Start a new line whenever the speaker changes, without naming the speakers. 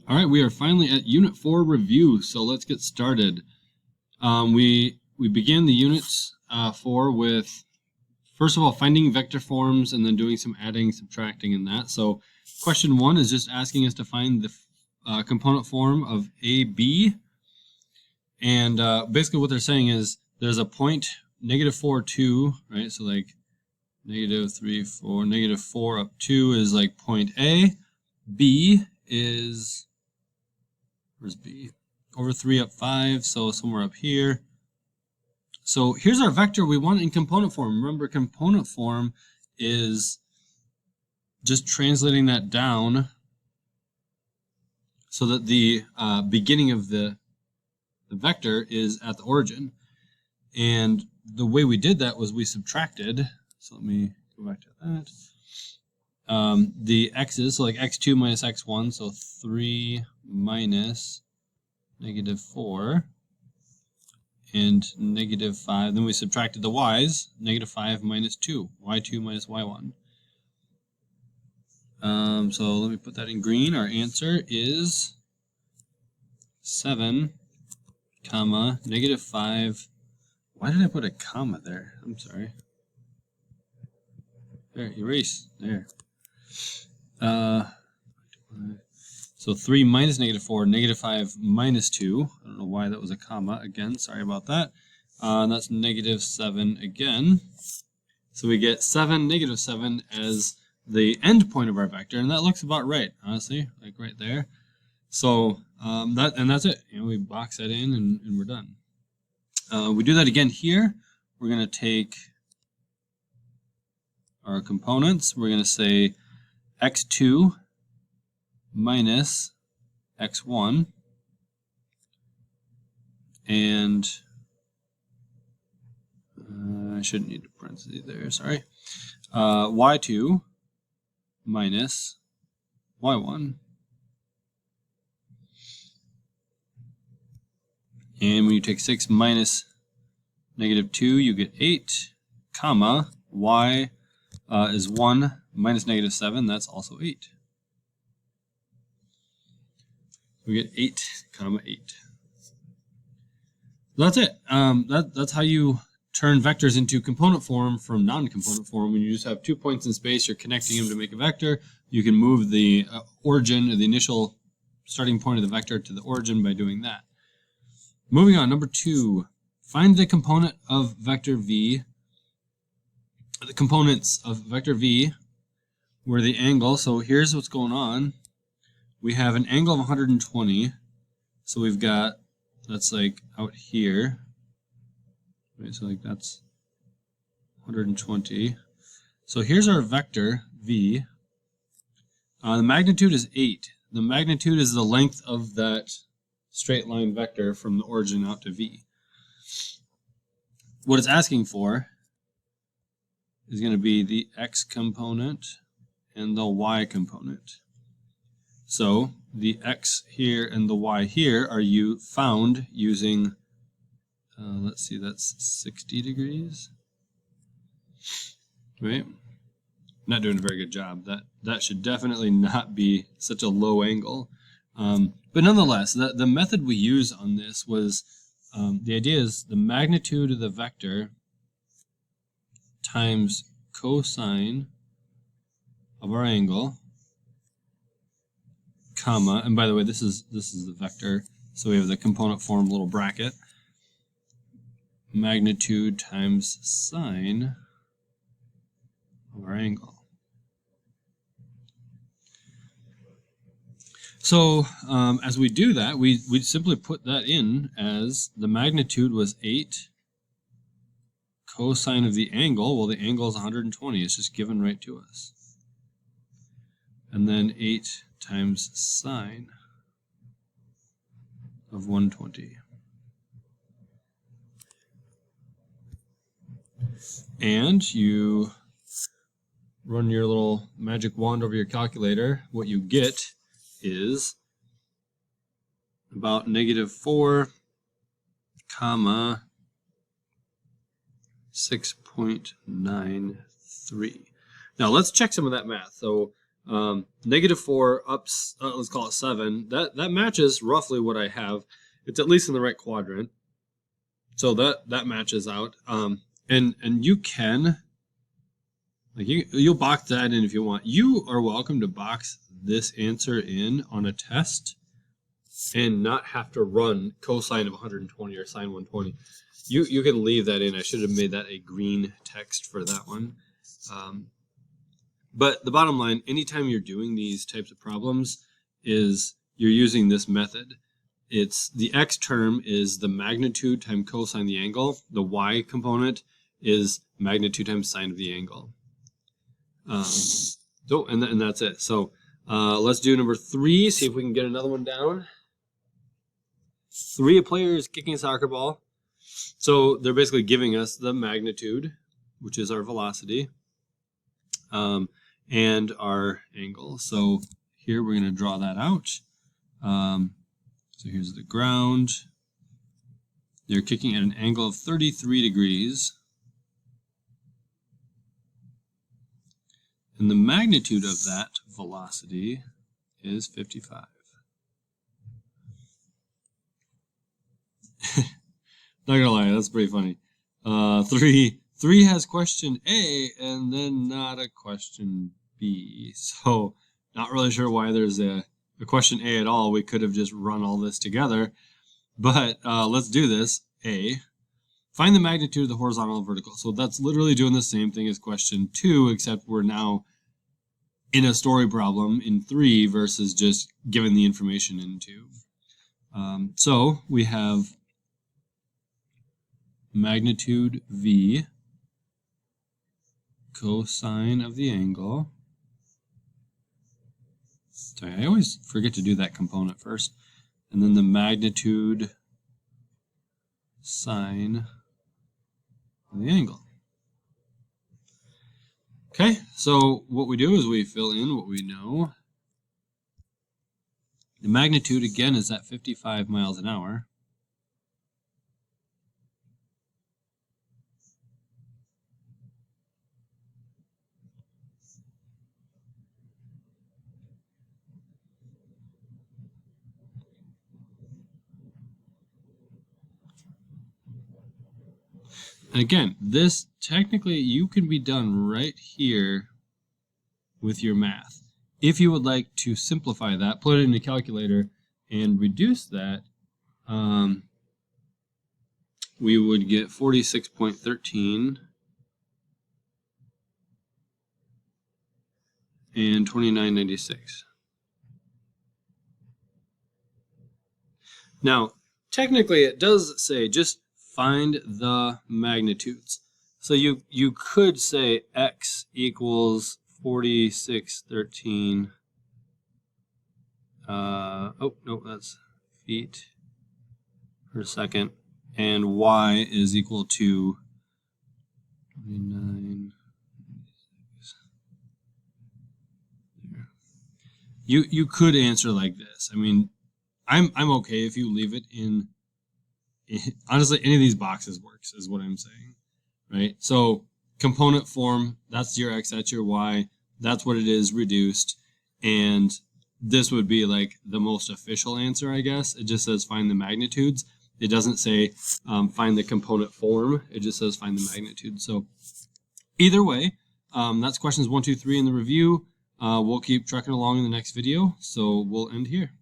All right, we are finally at Unit 4 review, so let's get started. We began the Unit 4 with, first of all, finding vector forms and then doing some adding, subtracting, and that. So question 1 is just asking us to find the component form of AB. And basically what they're saying is there's a point, -4, 2, right? So like -3, 4, -4 up 2 is like point A. B is, where's B? Over 3 up 5, so somewhere up here. So here's our vector we want in component form. Remember, component form is just translating that down so that the beginning of the vector is at the origin. And the way we did that was we subtracted. So let me go back to that. The x's, so like x2 minus x1, so 3 minus -4 and -5. Then we subtracted the y's, -5 minus 2, y2 minus y1. So let me put that in green. Our answer is 7, comma, -5. Why did I put a comma there? I'm sorry. There, erase, there. So 3 minus -4, -5 minus 2. I don't know why that was a comma. Again, sorry about that. And that's -7 again. So we get 7, -7 as the end point of our vector, and that looks about right, honestly, like right there. So that's it. You know, we box that in and we're done. We do that again here. We're going to take our components. We're going to say x2 minus x1, and I shouldn't need a parenthesis there, sorry. Y2 minus y1. And when you take 6 minus -2, you get 8, comma, y is 1 minus -7, that's also 8. We get 8, comma 8. That's it. That's how you turn vectors into component form from non-component form. When you just have 2 points in space, you're connecting them to make a vector. You can move the origin, or the initial starting point of the vector, to the origin by doing that. Moving on, number 2. Find the component of vector v, the components of vector v, where the angle, so here's what's going on. We have an angle of 120, so we've got, that's like out here, right, so like that's 120. So here's our vector v. The magnitude is 8. The magnitude is the length of that straight line vector from the origin out to v. What it's asking for is going to be the x component and the y component. So the x here and the y here are found using, let's see, that's 60 degrees, right? Not doing a very good job. That should definitely not be such a low angle. But nonetheless, the method we use on this was, the idea is the magnitude of the vector times cosine of our angle, comma, and by the way, this is the vector, so we have the component form little bracket, magnitude times sine of our angle. So as we do that, we simply put that in as the magnitude was 8, cosine of the angle, well, the angle is 120, it's just given right to us. And then 8 times sine of 120. And you run your little magic wand over your calculator. What you get is about -4, comma 6.93. Now let's check some of that math. So -4 up, let's call it 7. That matches roughly what I have. It's at least in the right quadrant. So that matches out. And you can, like, you'll box that in if you want. You are welcome to box this answer in on a test and not have to run cosine of 120 or sine 120. You can leave that in. I should have made that a green text for that one. But the bottom line, anytime you're doing these types of problems, is you're using this method. It's the x term is the magnitude times cosine of the angle. The y component is magnitude times sine of the angle. And that's it. So let's do number 3. See if we can get another one down. 3 players kicking a soccer ball. So they're basically giving us the magnitude, which is our velocity, and our angle. So here we're going to draw that out. So here's the ground. They're kicking at an angle of 33 degrees. And the magnitude of that velocity is 55. Not gonna lie, that's pretty funny. 3 has question A and then not a question B. So not really sure why there's a question A at all. We could have just run all this together. But let's do this. A. Find the magnitude of the horizontal and vertical. So that's literally doing the same thing as question 2, except we're now in a story problem in 3 versus just giving the information in 2. So we have magnitude V, cosine of the angle. Sorry, I always forget to do that component first. And then the magnitude sine of the angle. Okay, so what we do is we fill in what we know. The magnitude, again, is at 55 miles an hour. And again, this technically you can be done right here with your math. If you would like to simplify that, put it in a calculator and reduce that, we would get 46.13 and 29.96. Now, technically it does say just find the magnitudes. So you could say x equals 4613. Oh, no, that's feet per second. And y is equal to 29. You could answer like this. I mean, I'm okay if you leave it in. Honestly, any of these boxes works, is what I'm saying, right? So component form, that's your x, that's your y, that's what it is reduced, and this would be like the most official answer, I guess. It just says find the magnitudes. It doesn't say find the component form. It just says find the magnitude. So either way, that's questions 1, 2, 3 in the review. We'll keep trucking along in the next video, so we'll end here.